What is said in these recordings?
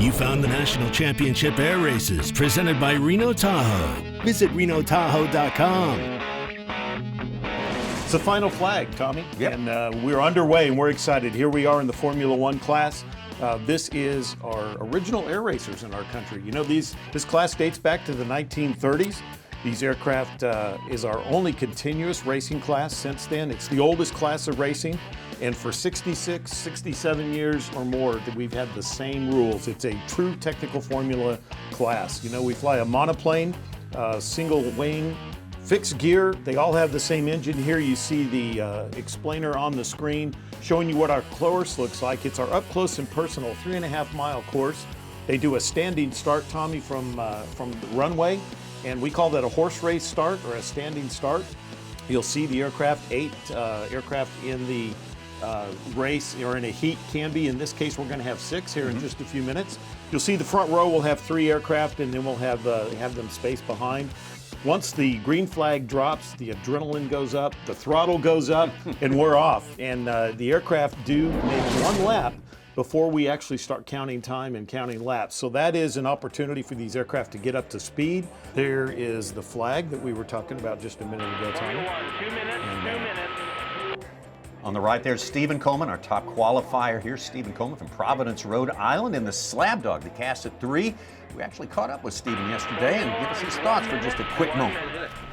You found the National Championship Air Races presented by Reno-Tahoe. Visit Reno-Tahoe.com. It's the final flag, Tommy, Yep. and we're underway and we're excited. Here we are in the Formula One class. This is our original air racers in our country. You know, this class dates back to the 1930s. These aircraft is our only continuous racing class since then. It's the oldest class of racing, and for 66, 67 years or more that we've had the same rules. It's a true technical formula class. You know, we fly a monoplane, single wing, fixed gear. They all have the same engine. Here you see the explainer on the screen showing you what our course looks like. It's our up close and personal 3.5 mile course. They do a standing start, Tommy, from the runway, and we call that a horse race start or a standing start. You'll see the aircraft, 8 aircraft in the race or in a heat can be. In this case, we're going to have 6 here in just a few minutes. You'll see the front row will have 3 aircraft, and then we'll have them spaced behind. Once the green flag drops, the adrenaline goes up, the throttle goes up, and we're off. And the aircraft do make one lap before we actually start counting time and counting laps. So that is an opportunity for these aircraft to get up to speed. There is the flag that we were talking about just a minute ago, Tommy. 2 minutes, 2 minutes. On the right there's Stephen Coleman, our top qualifier here. Stephen Coleman from Providence, Rhode Island, in the Slab Dog, the cast at 3. We actually caught up with Stephen yesterday and give us his thoughts for just a quick moment.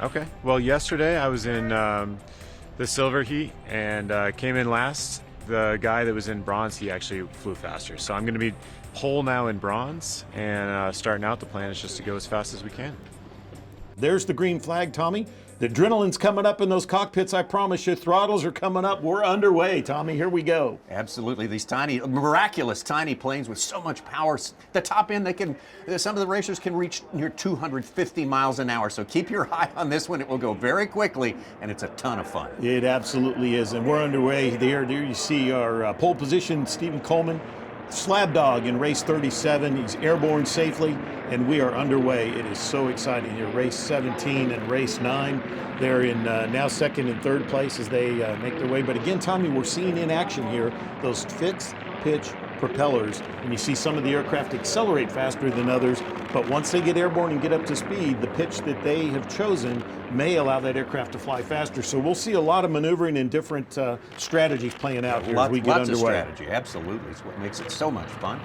Okay. Well, yesterday I was in the silver heat and came in last. The guy that was in bronze, he actually flew faster. So I'm going to be pole now in bronze, and starting out the plan is just to go as fast as we can. There's the green flag, Tommy. The adrenaline's coming up in those cockpits, I promise you. Throttles are coming up. We're underway, Tommy. Here we go. Absolutely. These tiny, miraculous tiny planes with so much power. The top end, some of the racers can reach near 250 miles an hour. So keep your eye on this one. It will go very quickly, and it's a ton of fun. It absolutely is, and we're underway. There you see our pole position, Stephen Coleman. Slab Dog in race 37. He's airborne safely, and we are underway. It is so exciting here. Race 17 and race 9. They're in now second and third place as they make their way. But again, Tommy, we're seeing in action here those fixed pitch propellers, and you see some of the aircraft accelerate faster than others, but once they get airborne and get up to speed, the pitch that they have chosen may allow that aircraft to fly faster. So we'll see a lot of maneuvering and different strategies playing out here as we get underway. Lots of strategy, absolutely. It's what makes it so much fun.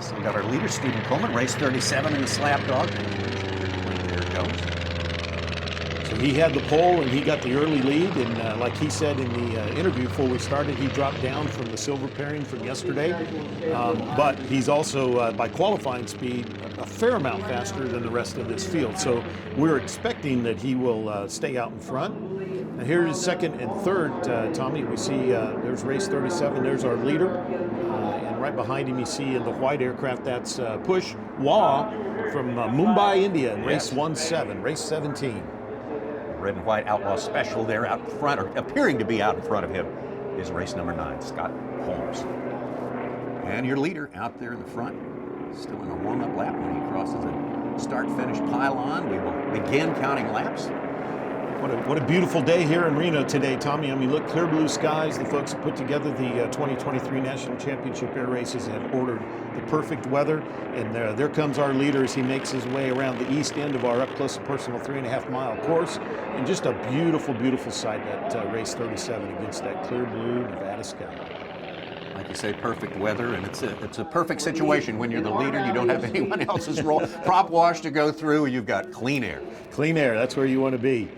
So we got our leader, Stephen Coleman, race 37 in the Slab Dog. There it goes. So he had the pole and he got the early lead, and like he said in the interview before we started, he dropped down from the silver pairing from yesterday, but he's also, by qualifying speed, a fair amount faster than the rest of this field. So we're expecting that he will stay out in front. And here's second and third, Tommy. We see there's race 37, there's our leader, and right behind him you see in the white aircraft, that's Push Wah from Mumbai, India, in race 17, race 17. Red and white Outlaw Special there out in front, or appearing to be out in front of him, is race number 9, Scott Holmes. And your leader out there in the front, still in a warm-up lap. When he crosses the start-finish pylon, we will begin counting laps. What a beautiful day here in Reno today, Tommy. I mean, look, clear blue skies. The folks who put together the 2023 National Championship Air Races have ordered the perfect weather. And there comes our leader as he makes his way around the east end of our up-close and personal 3.5 mile course. And just a beautiful, beautiful sight at race 37 against that clear blue Nevada sky. Like you say, perfect weather, and it's a perfect situation. When you're the leader, you don't have anyone else's prop wash to go through. You've got clean air. Clean air, that's where you want to be.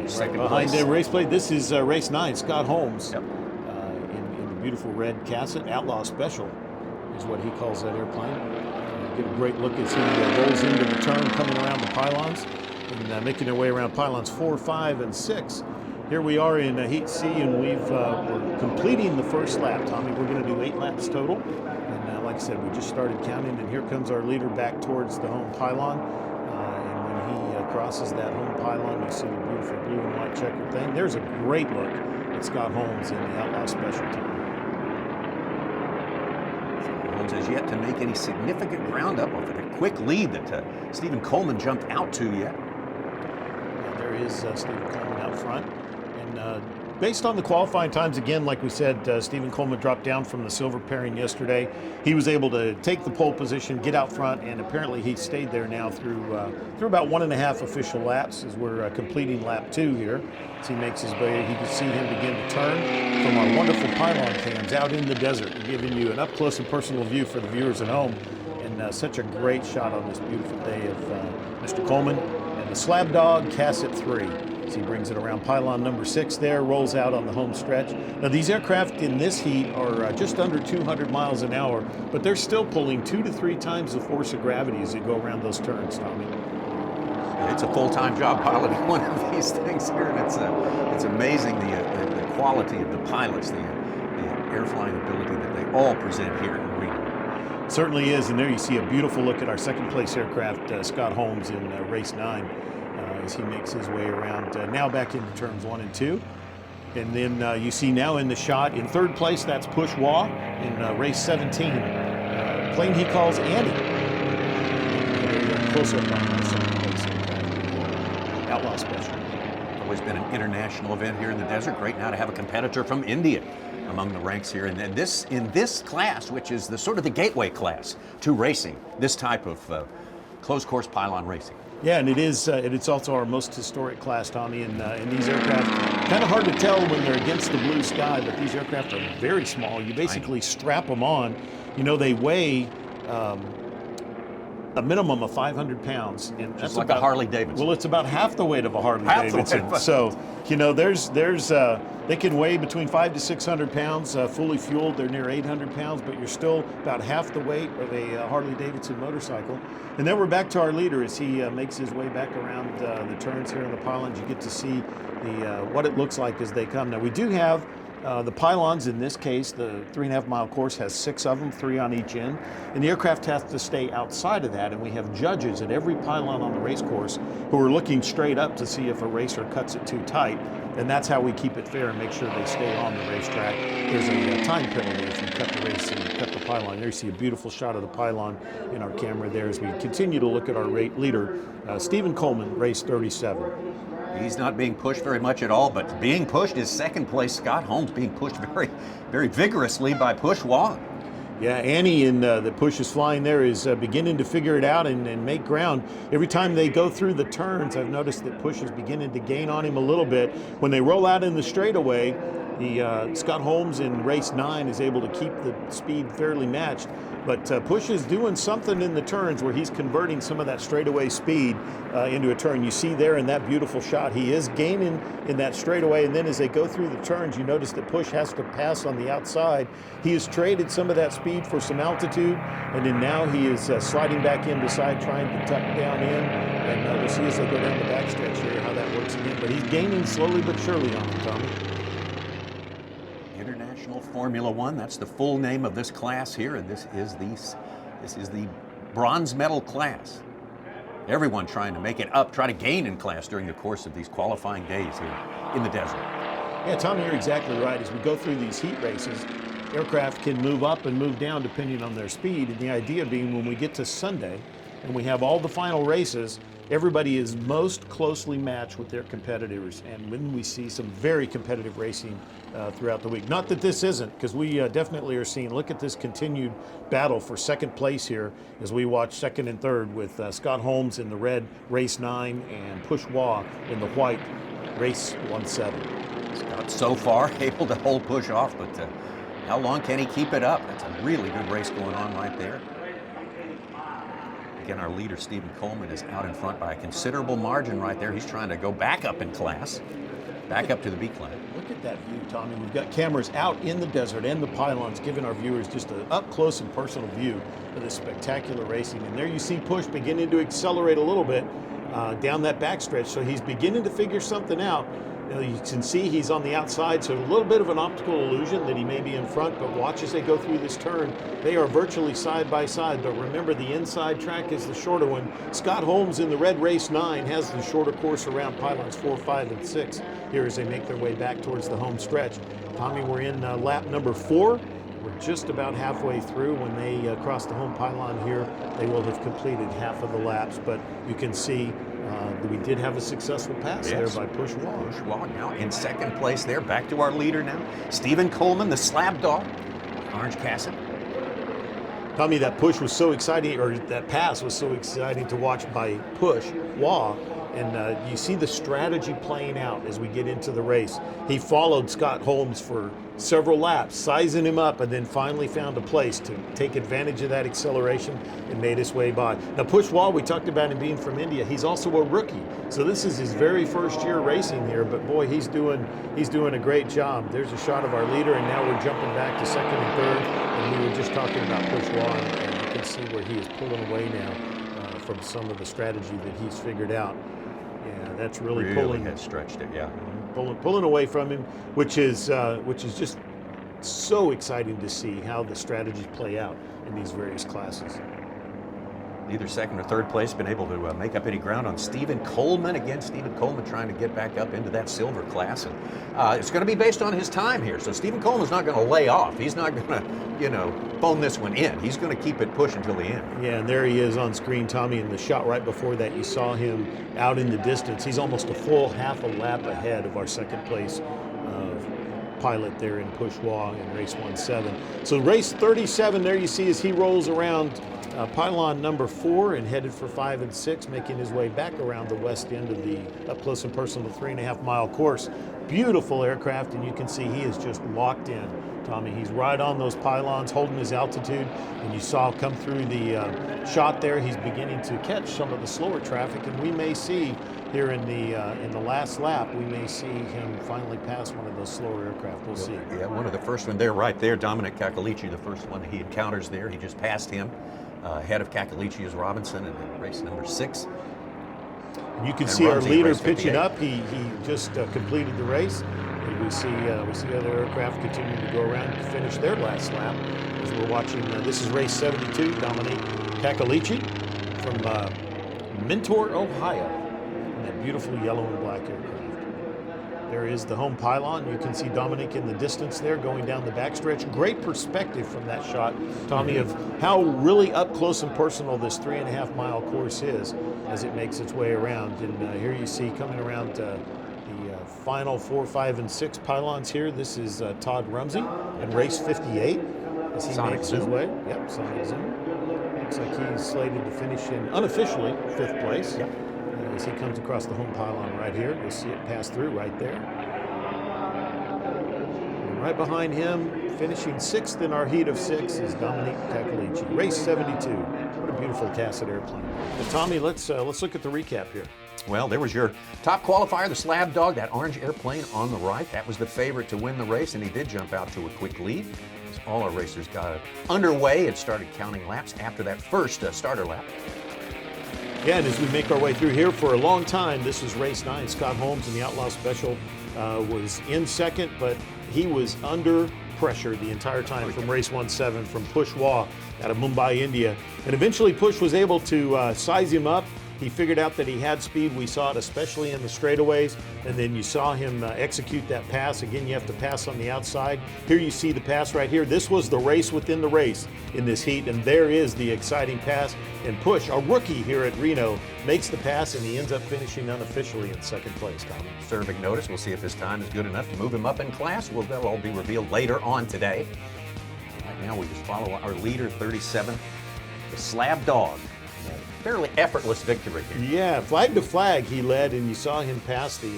Second behind place. the race plate, this is race 9, Scott Holmes. Yep. In the beautiful red casket. Outlaw Special is what he calls that airplane. Get a great look as he rolls into the turn, coming around the pylons, and making their way around pylons 4, 5, and 6. Here we are in Heat C, and we're completing the first lap, Tommy. We're going to do 8 laps total. And like I said, we just started counting, and here comes our leader back towards the home pylon. Crosses that home pylon, you see the beautiful blue and white checkered thing. There's a great look at Scott Holmes in the Outlaw Special team. Holmes has yet to make any significant ground up of it. A quick lead that Stephen Coleman jumped out to yet. There is Stephen Coleman out front. And Based on the qualifying times, again, like we said, Stephen Coleman dropped down from the silver pairing yesterday. He was able to take the pole position, get out front, and apparently he stayed there now through about 1.5 official laps as we're completing lap 2 here. As he makes his way, you can see him begin to turn from our wonderful pylon cams out in the desert, giving you an up-close and personal view for the viewers at home. And such a great shot on this beautiful day of Mr. Coleman. And the slab dog casts at 3. As he brings it around pylon number 6 there, rolls out on the home stretch. Now these aircraft in this heat are just under 200 miles an hour, but they're still pulling 2 to 3 times the force of gravity as they go around those turns, Tommy. It's a full-time job piloting one of these things here, and it's amazing the quality of the pilots, the air flying ability that they all present here in Reno. Certainly is, and there you see a beautiful look at our second place aircraft, Scott Holmes in race 9. As he makes his way around now back into turns 1 and 2. And then you see now in the shot in 3rd place, that's Push Wah in race 17. Plane he calls Annie. Close up on the 2nd place Outlaw Special. Always been an international event here in the desert. Great now to have a competitor from India among the ranks here. And in this class, which is the sort of the gateway class to racing, this type of closed course pylon racing. Yeah, and it's also our most historic class, Tommy, and these aircraft, kind of hard to tell when they're against the blue sky, but these aircraft are very small. You basically strap them on. You know, they weigh a minimum of 500 pounds. And that's just like about, a Harley Davidson. Well, it's about half the weight of a Harley Davidson. So, you know, they can weigh between 500 to 600 pounds, fully fueled. They're near 800 pounds, but you're still about half the weight of a Harley Davidson motorcycle. And then we're back to our leader as he makes his way back around the turns here in the pylons. You get to see what it looks like as they come. Now, we do have the pylons. In this case, the 3.5-mile course has 6 of them, 3 on each end. And the aircraft has to stay outside of that. And we have judges at every pylon on the race course who are looking straight up to see if a racer cuts it too tight. And that's how we keep it fair and make sure they stay on the racetrack. There's a time penalty if you cut the race and cut the pylon. There you see a beautiful shot of the pylon in our camera there as we continue to look at our leader, Stephen Coleman, race 37. He's not being pushed very much at all, but being pushed is 2nd place. Scott Holmes being pushed very, very vigorously by Push Wah. Yeah, Annie in the Push is flying there is beginning to figure it out and make ground. Every time they go through the turns, I've noticed that Push is beginning to gain on him a little bit. When they roll out in the straightaway, the Scott Holmes in race 9 is able to keep the speed fairly matched. But Push is doing something in the turns where he's converting some of that straightaway speed into a turn. You see there in that beautiful shot, he is gaining in that straightaway. And then as they go through the turns, you notice that Push has to pass on the outside. He has traded some of that speed for some altitude. And then now he is sliding back in beside, trying to tuck down in. And we'll see as they go down the backstretch here how that works again. But he's gaining slowly but surely on him, Tommy. Formula One, that's the full name of this class here, and this is the bronze medal class. Everyone trying to make it up, try to gain in class during the course of these qualifying days here in the desert. Yeah, Tommy, you're exactly right. As we go through these heat races, aircraft can move up and move down depending on their speed, and the idea being when we get to Sunday and we have all the final races, everybody is most closely matched with their competitors, and when we see some very competitive racing throughout the week. Not that this isn't, because we definitely are seeing, look at this continued battle for 2nd place here as we watch 2nd and 3rd with Scott Holmes in the red, race 9, and Push Wah in the white, race 17. Scott so far able to hold Push off, but how long can he keep it up? That's a really good race going on right there. Again, our leader, Stephen Coleman, is out in front by a considerable margin right there. He's trying to go back up in class, back up to the B class. Look at that view, Tommy. We've got cameras out in the desert and the pylons giving our viewers just an up-close and personal view of this spectacular racing. And there you see Push beginning to accelerate a little bit down that backstretch. So he's beginning to figure something out. You can see he's on the outside, so a little bit of an optical illusion that he may be in front, but watch as they go through this turn. They are virtually side by side, but remember the inside track is the shorter one. Scott Holmes in the red race 9 has the shorter course around pylons 4, 5, and 6 here as they make their way back towards the home stretch. Tommy, we're in lap number 4. We're just about halfway through. When they cross the home pylon here, they will have completed half of the laps, but you can see We did have a successful pass Yes. there by Push Wall. Push Wall now in second place there. Back to our leader now. Stephen Coleman, the slab dog. Orange Casset. Tommy, that push was so exciting, or that pass was so exciting to watch by Push Wall. And you see the strategy playing out as we get into the race. He followed Scott Holmes for several laps, sizing him up, and then finally found a place to take advantage of that acceleration and made his way by. Now, Push Wall, we talked about him being from India. He's also a rookie, so this is his very first year racing here. But boy, he's doing a great job. There's a shot of our leader, and now we're jumping back to second and third. And we were just talking about Push Wall, and you can see where he is pulling away now from some of the strategy that he's figured out. Yeah, that's really pulling. Has stretched it, yeah. Pulling away from him, which is just so exciting to see how the strategies play out in these various classes. Neither second or third place been able to make up any ground on Stephen Coleman. Again, Stephen Coleman trying to get back up into that silver class. And it's going to be based on his time here. So Stephen Coleman's not going to lay off. He's not going to, phone this one in. He's going to keep it pushed until the end. Yeah, and there he is on screen, Tommy. In the shot right before that, you saw him out in the distance. He's almost a full half a lap ahead of our second place pilot there in Push Wall in race 1-7. So race 37 there you see as he rolls around pylon number 4 and headed for 5 and 6, making his way back around the west end of the up close and personal 3.5 mile course. Beautiful aircraft, and you can see he is just locked in. Tommy, he's right on those pylons, holding his altitude, and you saw come through the shot there. He's beginning to catch some of the slower traffic, and we may see here in the last lap, we may see him finally pass one of those slower aircraft. We'll see. Yeah, one of the first one there, right there. Dominic Kakalici, the first one he encounters there. He just passed him. Ahead of Kakalici is Robinson in race number 6. You can And see our Rumsey, leader race pitching 58. up. He just completed the race. And we see other aircraft continuing to go around to finish their last lap. As we're watching, this is race 72. Dominic Kakalici from Mentor, Ohio, in that beautiful yellow and black aircraft. There is the home pylon. You can see Dominic in the distance there going down the backstretch. Great perspective from that shot, Tommy, of how really up close and personal this 3.5 mile course is as it makes its way around. And here you see coming around the final 4, 5, and 6 pylons here. This is Todd Rumsey in race 58 as he Sonic makes his Zoom. way. Yep, Sonic Zoom. Looks like he's slated to finish in unofficially 5th place. Yep. As he comes across the home pylon right here. You'll see it pass through right there. And right behind him, finishing 6th in our heat of 6, is Dominic Kakalici. Race 72. What a beautiful Casset airplane. But Tommy, let's look at the recap here. Well, there was your top qualifier, the slab dog, that orange airplane on the right. That was the favorite to win the race, and he did jump out to a quick lead. As all our racers got underway and started counting laps after that first starter lap. Yeah, and as we make our way through here for a long time, this is race 9. Scott Holmes in the Outlaw Special was in second, but he was under pressure the entire time from race 1-7 from Push Wall out of Mumbai, India. And eventually Push was able to size him up. He figured out that he had speed. We saw it especially in the straightaways, and then you saw him execute that pass. Again, you have to pass on the outside. Here you see the pass right here. This was the race within the race in this heat, and there is the exciting pass. And Push, a rookie here at Reno, makes the pass, and he ends up finishing unofficially in 2nd place, Tommy. Serving notice. We'll see if his time is good enough to move him up in class. Well, that'll all be revealed later on today. Right now, we just follow our leader, 37, the slab dog. Fairly effortless victory here. Yeah, flag to flag he led, and you saw him pass the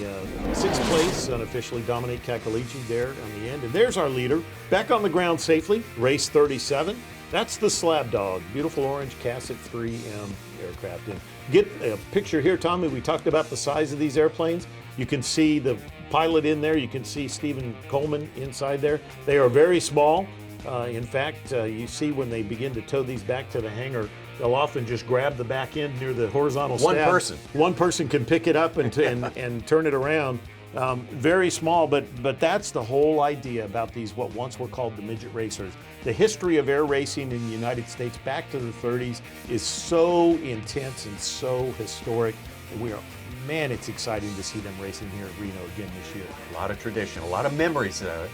6th place, unofficially Dominic Kakalici there on the end. And there's our leader, back on the ground safely, race 37. That's the slab dog, beautiful orange Casset 3M aircraft. And get a picture here, Tommy. We talked about the size of these airplanes. You can see the pilot in there. You can see Stephen Coleman inside there. They are very small. In fact, you see when they begin to tow these back to the hangar, they'll often just grab the back end near the horizontal One stab. person. One person can pick it up and turn it around. Very small, but that's the whole idea about these, what once were called the midget racers. The history of air racing in the United States back to the 30s is so intense and so historic. We are man, it's exciting to see them racing here at Reno again this year. A lot of tradition, a lot of memories and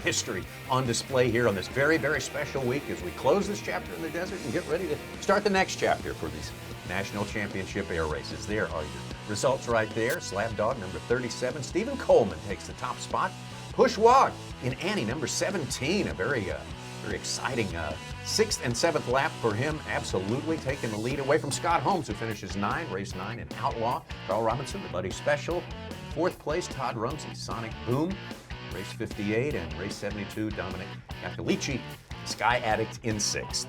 history on display here on this very, very special week as we close this chapter in the desert and get ready to start the next chapter for these National Championship air races. There are your results right there. Slab Dog, number 37. Stephen Coleman takes the top spot. Push Wog in Annie, number 17. A very exciting 6th and 7th lap for him, absolutely taking the lead away from Scott Holmes, who finishes 9, race 9 in Outlaw. Carl Robinson, the Buddy Special. 4th place, Todd Rumsey, Sonic Boom, race 58, and race 72, Dominic Iacolici, Sky Addict in 6th.